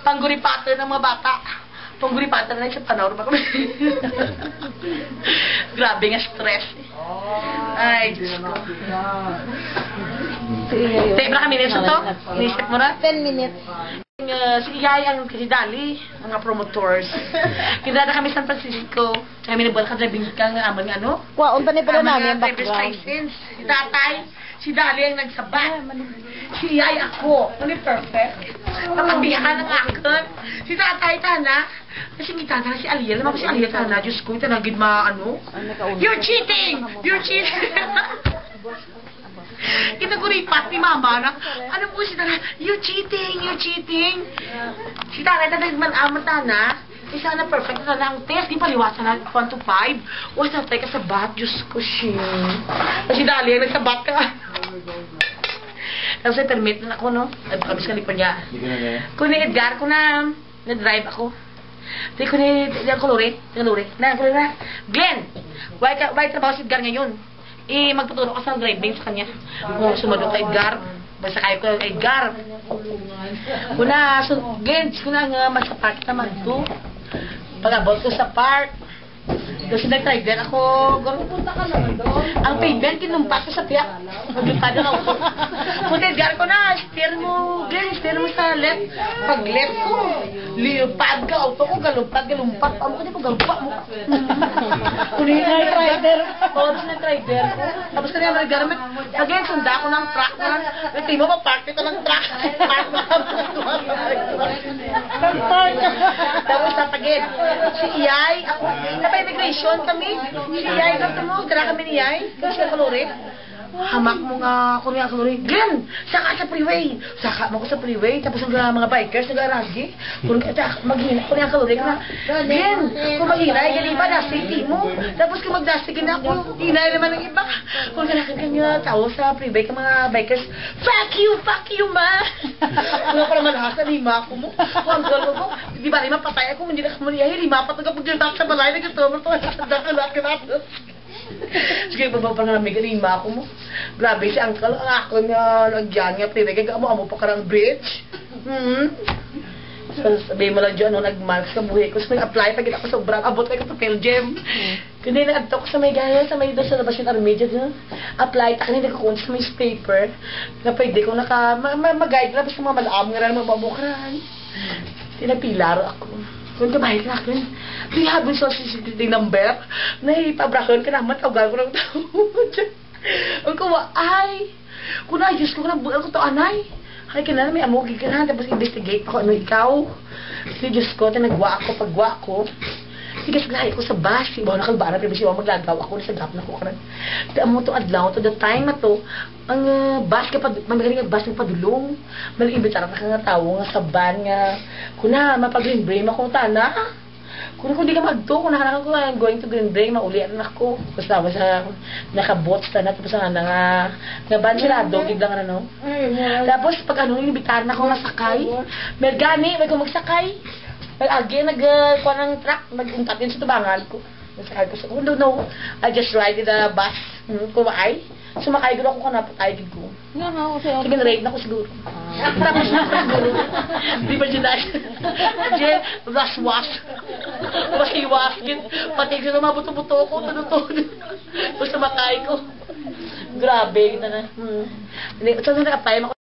Pangguripater ng mga bata. Pangguripater na sa panahon pa kami. Grabe nga stress. Ay, Diyos ko. Tayo ba kami minutes ito? Inisip mo na? 10 minutes. Si Iyay ang si Dali, mga promoters. Kinada kami San Francisco. Kami nabuwan ka driving kang aman nga, ano? Wow, unta ni pala namin ang driver's background. license. Si Tatay, si Dali ang nagsabat. Si Iyay ako. Ano perfect? Napabihan ang akin. Si Tatay, Tana. Kasi may Tana si Aliyah. Naman ko si Aliyah, Tana. Diyos ko, itanagid ano? You're cheating! You're cheating! Kinaguripat ni Mama na, ano po si Tana? You're cheating! You're cheating! Si Tana, man Tana. Isa na perfect na ang test. Di paliwasan na 1 to 5. What's na tayo kasabat? Diyos ko, shit. Kasi Dali, nagsabat ka. Tapos ay permit na ako, no? Nagpakabis ka lipan niya. Kung ni Edgar, kung na-drive ako. Di ko ni Kaluri. Na, Glenn! Why trabaho si Edgar ngayon? Magtuturo ko sa driving sa kanya. Kung sumadok kay Edgar, basta kayo ko kay Edgar. Kuna, Glenn, kuna nga magsa-park naman to. Pag-abot ko sa park, kasi nag-driver ako, punta ka naman doon. Ang pavement, kinumpas ko sa piyak. Maglipad na ako. Kung Edgar ko na, steer mo, Glenn, steer mo sa left. Pag left ko, lipad ka, auto ko, galumpat. Amo ko niya po, galumpat mo. Kunin na yung driver. Tapos na driver ko. Tapos na yung Edgar, again, sunda ako ng truck na. Ito mo, pa-park ito ng truck. Tapos tapagin. Si Iyay, ako, immigration kami. Si Iyay, ganito mo, tira kami ni Iyay. Kasi siya Kaluri. Hamak mo nga ako niya Kaluri. Glenn, saka sa freeway. Saka mo ko sa freeway. Tapos ang mga bikers, nag-aragi. Kung maghina ko niya Kaluri na, Glenn, kung maghina, yan iba, nasty mo. Tapos kung mag-nasty na ako, hinay naman ng iba. Kung nalakan ka niya, tao sa freeway ka mga bikers, fuck you, ma. Kung ako naman hasa, lima ako mo. Kung ang girl ko, di ba, lima patay ako, hindi na kamaliya, lima pat nagkapag-girtak sa balay, nag-customer to, nagkakalaki natin. Sige, baba pa nga may lima ako mo. Grabe si Uncle, ang ako niya, nagyan nga, pinagay, amo pa ka ng bridge. So, sabihin mo lang dyan, nag-marks sa buhay ko. So, nag-apply, pag ako sobrang abot na ko sa Pilgem. Kundi nag-adto ko sa may gaya, sa may doon sa labas yung army dyan. Apply, takin hindi ko kung sa may paper. Na pwede ko mag-guide na, basta mga malaam nga rin, mababukran. Tinapilaro ako. Kung kabahit na akin, di habang sa CCTV number, na ipabrakan ka naman, tawagan ko ng tao. Ang kawa, ay, kung na-ayos ko ng buwan ko to, anay. Ay, kailangan may amugi ka na, tapos investigate ako, ano ikaw. Kasi Diyos ko, tinagwa ako, pagwa ako. Sige, saglahay ko sa bus, ibaw na kalbara, pero siya maglagaw ako, nasagap na ko. Daan mo itong adlaw, to the time na to, ang bus, magaling ang bus ng padulong. Maling-imbitar na ka nga tao, nga saban, nga, kuna, mapag-green brain ako, tana. Kung di ka magto, kung nakanakan ko, I'm going to Green Bay, maulian na ako. Basta sa nakabots na tapos nga ban sila, dogig lang ano. Tapos pag inimbitahan na ako masakay, mergani, may kung magsakay. Agi, nagkuha ng truck, nag-untat yun sa tubangan ko. Nasakay ko sa, no, I just ride in the bus. Kumakay. Sumakay ko ako kanapot, ay ko. Sige, na-rate na ko siguro. Tapos na ko siguro. Di ba dyan dahil? Dyan, wash. Wash. Pati ko na mabuto-buto ko, tuno-tuno. Tapos sumakay ko. Grabe, na. Saan na nakapayam ako?